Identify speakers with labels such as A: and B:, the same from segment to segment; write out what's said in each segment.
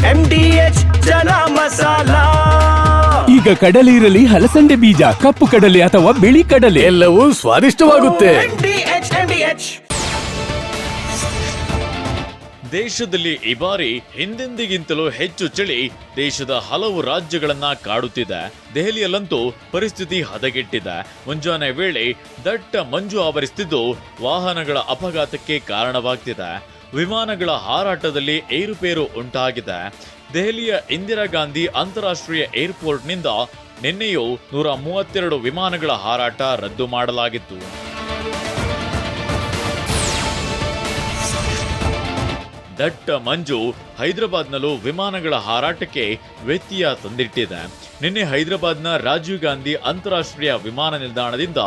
A: MDH ಚನ masala.
B: ಈಗ ಕಡಲೆ ಇರಲಿ, ಹಲಸಂಡೆ ಬೀಜ, ಕಪ್ಪು ಕಡಲೆ ಅಥವಾ ಬಿಳಿ ಕಡಲೆ,
C: ಎಲ್ಲವೂ ಸ್ವಾದಿಷ್ಟವಾಗುತ್ತೆ.
A: MDH.
D: ದೇಶದಲ್ಲಿ ಈ ಬಾರಿ ಹಿಂದೆಂದಿಗಿಂತಲೂ ಹೆಚ್ಚು ಚಳಿ ದೇಶದ ಹಲವು ರಾಜ್ಯಗಳನ್ನ ಕಾಡುತ್ತಿದೆ. ದೆಹಲಿಯಲ್ಲಂತೂ ಪರಿಸ್ಥಿತಿ ಹದಗೆಟ್ಟಿದೆ. ಮುಂಜಾನೆ ವೇಳೆ ದಟ್ಟ ಮಂಜು ಆವರಿಸುತ್ತಿದ್ದು ವಾಹನಗಳ ಅಪಘಾತಕ್ಕೆ ಕಾರಣವಾಗ್ತಿದೆ. ವಿಮಾನಗಳ ಹಾರಾಟದಲ್ಲಿ ಏರುಪೇರು ಉಂಟಾಗಿದೆ. ದೆಹಲಿಯ ಇಂದಿರಾ ಗಾಂಧಿ ಅಂತಾರಾಷ್ಟ್ರೀಯ ಏರ್ಪೋರ್ಟ್ನಿಂದ ನಿನ್ನೆಯೂ 132 ವಿಮಾನಗಳ ಹಾರಾಟ ರದ್ದು ಮಾಡಲಾಗಿತ್ತು. ದಟ್ಟ ಮಂಜು ಹೈದರಾಬಾದ್ನಲ್ಲೂ ವಿಮಾನಗಳ ಹಾರಾಟಕ್ಕೆ ವ್ಯತ್ಯಯ ತಂದಿಟ್ಟಿದೆ. ನಿನ್ನೆ ಹೈದರಾಬಾದ್ನ ರಾಜೀವ್ ಗಾಂಧಿ ಅಂತಾರಾಷ್ಟ್ರೀಯ ವಿಮಾನ ನಿಲ್ದಾಣದಿಂದ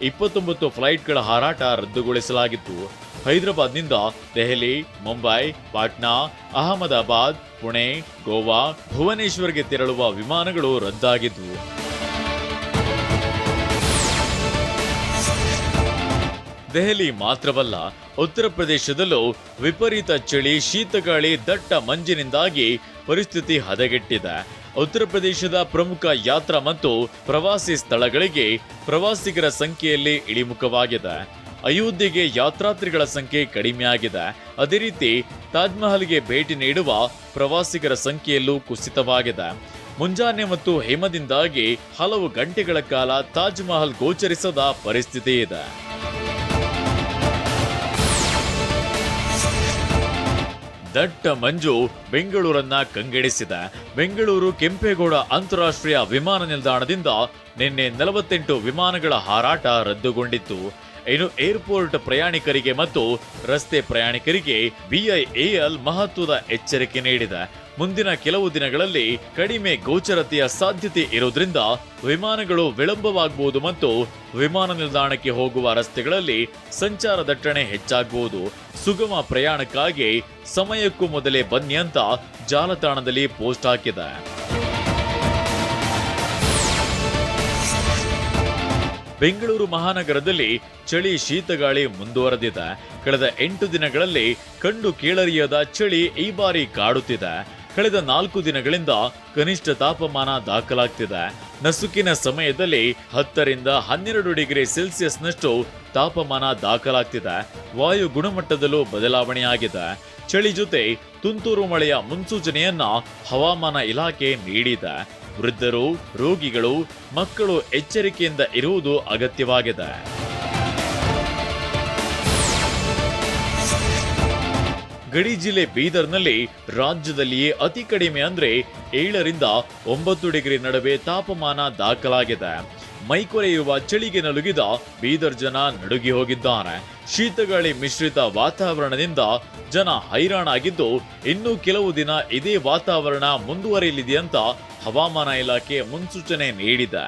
D: 29 ಫ್ಲೈಟ್ಗಳ ಹಾರಾಟ ರದ್ದುಗೊಳಿಸಲಾಗಿತ್ತು. ಹೈದರಾಬಾದ್ನಿಂದ ದೆಹಲಿ, ಮುಂಬೈ, ಪಾಟ್ನಾ, ಅಹಮದಾಬಾದ್, ಪುಣೆ, ಗೋವಾ, ಭುವನೇಶ್ವರ್ಗೆ ತೆರಳುವ ವಿಮಾನಗಳು ರದ್ದಾಗಿದ್ವು. ದೆಹಲಿ ಮಾತ್ರವಲ್ಲ, ಉತ್ತರ ಪ್ರದೇಶದಲ್ಲೂ ವಿಪರೀತ ಚಳಿ, ಶೀತಗಾಳಿ, ದಟ್ಟ ಮಂಜಿನಿಂದಾಗಿ ಪರಿಸ್ಥಿತಿ ಹದಗೆಟ್ಟಿದೆ. ಉತ್ತರ ಪ್ರದೇಶದ ಪ್ರಮುಖ ಯಾತ್ರಾ ಮತ್ತು ಪ್ರವಾಸಿ ಸ್ಥಳಗಳಿಗೆ ಪ್ರವಾಸಿಗರ ಸಂಖ್ಯೆಯಲ್ಲಿ ಇಳಿಮುಖವಾಗಿದೆ. ಅಯೋಧ್ಯೆಗೆ ಯಾತ್ರಾರ್ಥಿಗಳ ಸಂಖ್ಯೆ ಕಡಿಮೆಯಾಗಿದೆ. ಅದೇ ರೀತಿ ತಾಜ್ ಮಹಲ್ಗೆ ಭೇಟಿ ನೀಡುವ ಪ್ರವಾಸಿಗರ ಸಂಖ್ಯೆಯಲ್ಲೂ ಕುಸಿತವಾಗಿದೆ. ಮುಂಜಾನೆ ಮತ್ತು ಹಿಮದಿಂದಾಗಿ ಹಲವು ಗಂಟೆಗಳ ಕಾಲ ತಾಜ್ ಮಹಲ್ ಗೋಚರಿಸದ ಪರಿಸ್ಥಿತಿ ಇದೆ. ದಟ್ಟ ಮಂಜು ಬೆಂಗಳೂರನ್ನ ಕಂಗೆಡಿಸಿದೆ. ಬೆಂಗಳೂರು ಕೆಂಪೇಗೌಡ ಅಂತಾರಾಷ್ಟ್ರೀಯ ವಿಮಾನ ನಿಲ್ದಾಣದಿಂದ ನಿನ್ನೆ 48 ವಿಮಾನಗಳ ಹಾರಾಟ ರದ್ದುಗೊಂಡಿತ್ತು. ಇನ್ನು ಏರ್ಪೋರ್ಟ್ ಪ್ರಯಾಣಿಕರಿಗೆ ಮತ್ತು ರಸ್ತೆ ಪ್ರಯಾಣಿಕರಿಗೆ BIAL ಮಹತ್ವದ ಎಚ್ಚರಿಕೆ ನೀಡಿದೆ. ಮುಂದಿನ ಕೆಲವು ದಿನಗಳಲ್ಲಿ ಕಡಿಮೆ ಗೋಚರತೆಯ ಸಾಧ್ಯತೆ ಇರೋದ್ರಿಂದ ವಿಮಾನಗಳು ವಿಳಂಬವಾಗಬಹುದು ಮತ್ತು ವಿಮಾನ ನಿಲ್ದಾಣಕ್ಕೆ ಹೋಗುವ ರಸ್ತೆಗಳಲ್ಲಿ ಸಂಚಾರ ದಟ್ಟಣೆ ಹೆಚ್ಚಾಗಬಹುದು. ಸುಗಮ ಪ್ರಯಾಣಕ್ಕಾಗಿ ಸಮಯಕ್ಕೂ ಮೊದಲೇ ಬನ್ನಿ ಅಂತ ಜಾಲತಾಣದಲ್ಲಿ ಪೋಸ್ಟ್ ಹಾಕಿದೆ. ಬೆಂಗಳೂರು ಮಹಾನಗರದಲ್ಲಿ ಚಳಿ, ಶೀತಗಾಳಿ ಮುಂದುವರೆದಿದೆ. ಕಳೆದ 8 ದಿನಗಳಲ್ಲಿ ಕಂಡು ಕೇಳರಿಯದ ಚಳಿ ಈ ಬಾರಿ ಕಾಡುತ್ತಿದೆ. ಕಳೆದ 4 ದಿನಗಳಿಂದ ಕನಿಷ್ಠ ತಾಪಮಾನ ದಾಖಲಾಗ್ತಿದೆ. ನಸುಕಿನ ಸಮಯದಲ್ಲಿ 10 ರಿಂದ 12 ಡಿಗ್ರಿ ಸೆಲ್ಸಿಯಸ್ನಷ್ಟು ತಾಪಮಾನ ದಾಖಲಾಗ್ತಿದೆ. ವಾಯು ಗುಣಮಟ್ಟದಲ್ಲೂ ಬದಲಾವಣೆಯಾಗಿದೆ. ಚಳಿ ಜೊತೆ ತುಂತುರು ಮಳೆಯ ಮುನ್ಸೂಚನೆಯನ್ನ ಹವಾಮಾನ ಇಲಾಖೆ ನೀಡಿದೆ. ವೃದ್ಧರು, ರೋಗಿಗಳು, ಮಕ್ಕಳು ಎಚ್ಚರಿಕೆಯಿಂದ ಇರುವುದು ಅಗತ್ಯವಾಗಿದೆ. ಗಡಿ ಜಿಲ್ಲೆ ಬೀದರ್ನಲ್ಲಿ ರಾಜ್ಯದಲ್ಲಿಯೇ ಅತಿ ಕಡಿಮೆ ಅಂದ್ರೆ 7 ರಿಂದ 9 ಡಿಗ್ರಿ ನಡುವೆ ತಾಪಮಾನ ದಾಖಲಾಗಿದೆ. ಮೈಕೊರೆಯುವ ಚಳಿಗೆ ನಲುಗಿದ ಬೀದರ್ ಜನ ನಡುಗಿ ಹೋಗಿದ್ದಾರೆ. ಶೀತಗಾಳಿ ಮಿಶ್ರಿತ ವಾತಾವರಣದಿಂದ ಜನ ಹೈರಾಣಾಗಿದ್ದು, ಇನ್ನೂ ಕೆಲವು ದಿನ ಇದೇ ವಾತಾವರಣ ಮುಂದುವರಿಯಲಿದೆ ಅಂತ ಹವಾಮಾನ ಇಲಾಖೆ ಮುನ್ಸೂಚನೆ ನೀಡಿದೆ.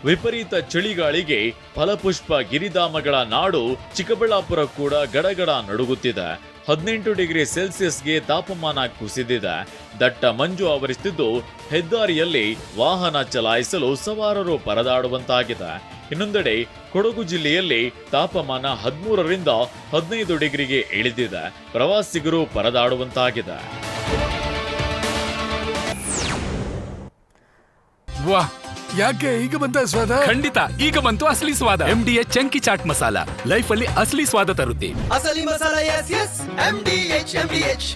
D: ವಿಪರೀತ ಚಳಿಗಾಳಿಗೆ ಫಲಪುಷ್ಪ ಗಿರಿಧಾಮಗಳ ನಾಡು ಚಿಕ್ಕಬಳ್ಳಾಪುರ ಕೂಡ ಗಡಗಡ ನಡುಗುತ್ತಿದೆ. 18 ಡಿಗ್ರಿ ಸೆಲ್ಸಿಯಸ್ಗೆ ತಾಪಮಾನ ಕುಸಿದಿದೆ. ದಟ್ಟ ಮಂಜು ಆವರಿಸುತ್ತಿದ್ದು ಹೆದ್ದಾರಿಯಲ್ಲಿ ವಾಹನ ಚಲಾಯಿಸಲು ಸವಾರರು ಪರದಾಡುವಂತಾಗಿದೆ. ಇನ್ನೊಂದೆಡೆ ಕೊಡಗು ಜಿಲ್ಲೆಯಲ್ಲಿ ತಾಪಮಾನ 13 ರಿಂದ 15 ಡಿಗ್ರಿಗೆ ಇಳಿದಿದೆ. ಪ್ರವಾಸಿಗರು ಪರದಾಡುವಂತಾಗಿದೆ.
E: ವಾಹ್, ಯಾಕೆ ಈಗ ಬಂತ ಸ್ವಾದ?
B: ಖಂಡಿತ ಈಗ ಬಂತು ಅಸಲಿ ಸ್ವಾದ. MDH chunky chaat masala life ಅಲ್ಲಿ ಅಸಲಿ ಸ್ವಾದ ತರುತ್ತೆ.
A: ಅಸಲಿ ಮಸಾಲ, yes, MDH.